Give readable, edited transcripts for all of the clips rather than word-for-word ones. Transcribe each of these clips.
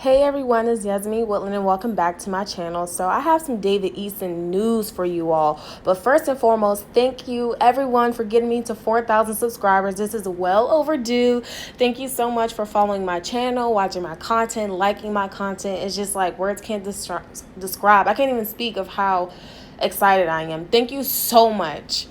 Hey everyone, it's Yasmin Woodland and welcome back to my channel. So I have some David Eason news for you all. But first and foremost, thank you everyone for getting me to 4,000 subscribers. This is well overdue. Thank you so much for following my channel, watching my content, liking my content. It's just like words can't describe. I can't even speak of how excited I am. Thank you so much.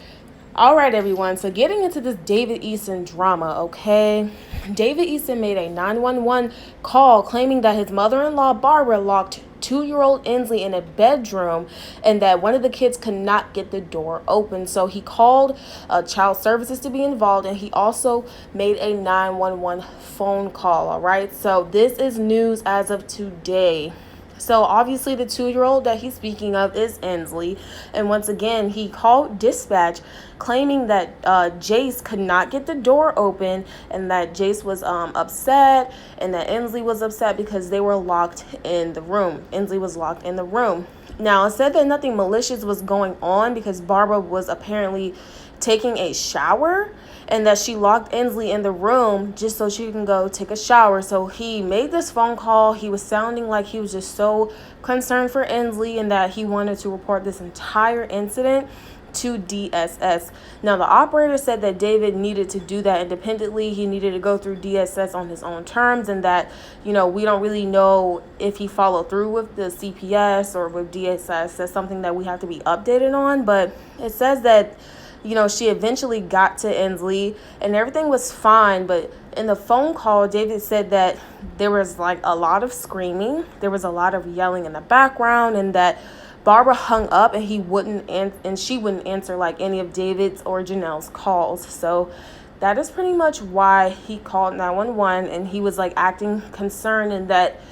All right, everyone. So getting into this David Eason drama, okay? David Eason made a 911 call claiming that his mother-in-law, Barbara, locked 2-year-old Ensley in a bedroom and that one of the kids could not get the door open. So he called child services to be involved, and he also made a 911 phone call, all right? So this is news as of today. So obviously the 2-year-old that he's speaking of is Ensley. And once again, he called dispatch claiming that Jace could not get the door open and that Jace was upset and that Ensley was upset because they were locked in the room. Ensley was locked in the room. Now, it said that nothing malicious was going on because Barbara was apparently taking a shower and that she locked Ensley in the room just so she can go take a shower. So he made this phone call. He was sounding like he was just so concerned for Ensley and that he wanted to report this entire incident to DSS. Now, the operator said that David needed to do that independently. He needed to go through DSS on his own terms, and that, we don't really know if he followed through with the CPS or with DSS. That's something that we have to be updated on. But it says that she eventually got to Ensley and everything was fine. But in the phone call, David said that there was like a lot of screaming. There was a lot of yelling in the background, and that Barbara hung up and she wouldn't answer like any of David's or Janelle's calls. So that is pretty much why he called 911, and he was like acting concerned, and that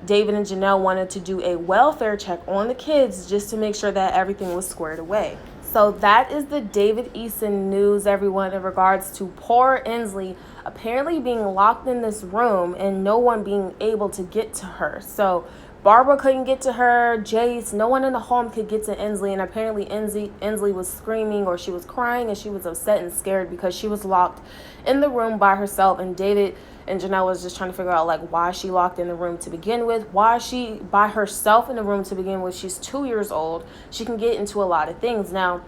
David and Janelle wanted to do a welfare check on the kids just to make sure that everything was squared away. So that is the David Eason news, everyone, in regards to poor Ensley apparently being locked in this room and no one being able to get to her. So Barbara couldn't get to her, Jace, no one in the home could get to Ensley, and apparently Ensley was screaming, or she was crying, and she was upset and scared because she was locked in the room by herself, and David and Janelle was just trying to figure out like why she locked in the room to begin with, why she by herself in the room to begin with. She's 2 years old. She can get into a lot of things. Now,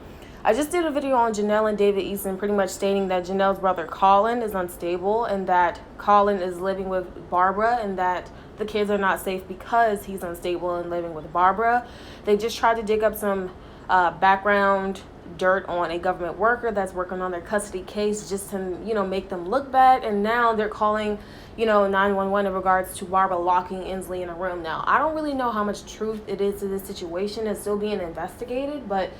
I just did a video on Janelle and David Eason pretty much stating that Janelle's brother Colin is unstable and that Colin is living with Barbara and that the kids are not safe because he's unstable and living with Barbara. They just tried to dig up some background dirt on a government worker that's working on their custody case just to, make them look bad. And now they're calling, 911 in regards to Barbara locking Ensley in a room. Now, I don't really know how much truth it is to this situation. It's still being investigated, but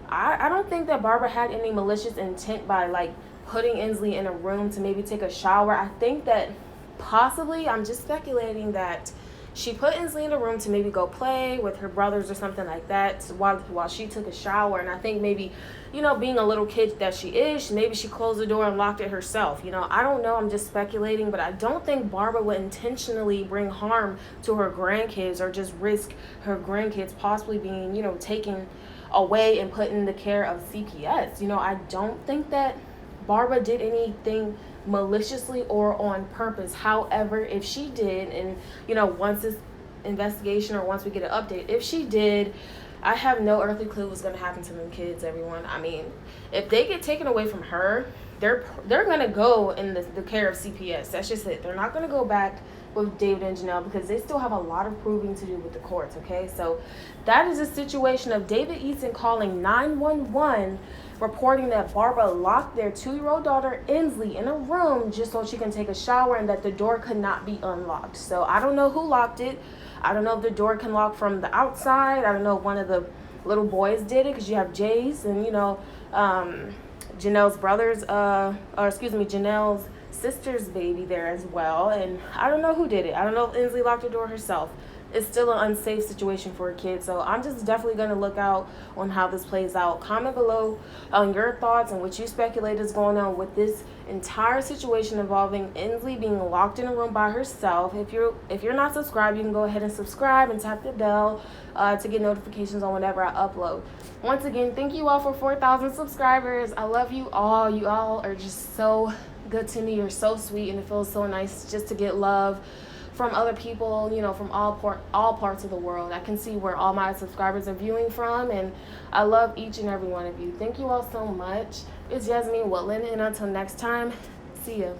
I don't think that Barbara had any malicious intent by like putting Ensley in a room to maybe take a shower. I think that possibly, I'm just speculating, that she put Ensley in a room to maybe go play with her brothers or something like that while she took a shower. And I think maybe, being a little kid that she is, maybe she closed the door and locked it herself. I don't know. I'm just speculating, but I don't think Barbara would intentionally bring harm to her grandkids or just risk her grandkids possibly being, taken away and put in the care of CPS. I don't think that Barbara did anything maliciously or on purpose. However, if she did, and once this investigation or once we get an update, if she did, I have no earthly clue what's going to happen to them kids, everyone. I mean, if they get taken away from her, they're going to go in the care of CPS. That's just it. They're not going to go back with David and Janelle because they still have a lot of proving to do with the courts, okay? So that is a situation of David Eason calling 911, reporting that Barbara locked their 2-year-old daughter Ensley in a room just so she can take a shower and that the door could not be unlocked. So I don't know who locked it. I don't know if the door can lock from the outside. I don't know if one of the little boys did it, because you have Jace and, Janelle's Janelle's sister's baby there as well. And I don't know who did it. I don't know if Ensley locked the door herself. It's still an unsafe situation for a kid. So I'm just definitely going to look out on how this plays out. Comment below on your thoughts and what you speculate is going on with this entire situation involving Ensley being locked in a room by herself. If you're not subscribed, you can go ahead and subscribe and tap the bell to get notifications on whenever I upload. Once again, thank you all for 4,000 subscribers. I love you all. You all are just so good to me. You're so sweet, and it feels so nice just to get love from other people, from all parts of the world. I can see where all my subscribers are viewing from, and I love each and every one of you. Thank you all so much. It's Yasmin Woodland, and until next time, see ya.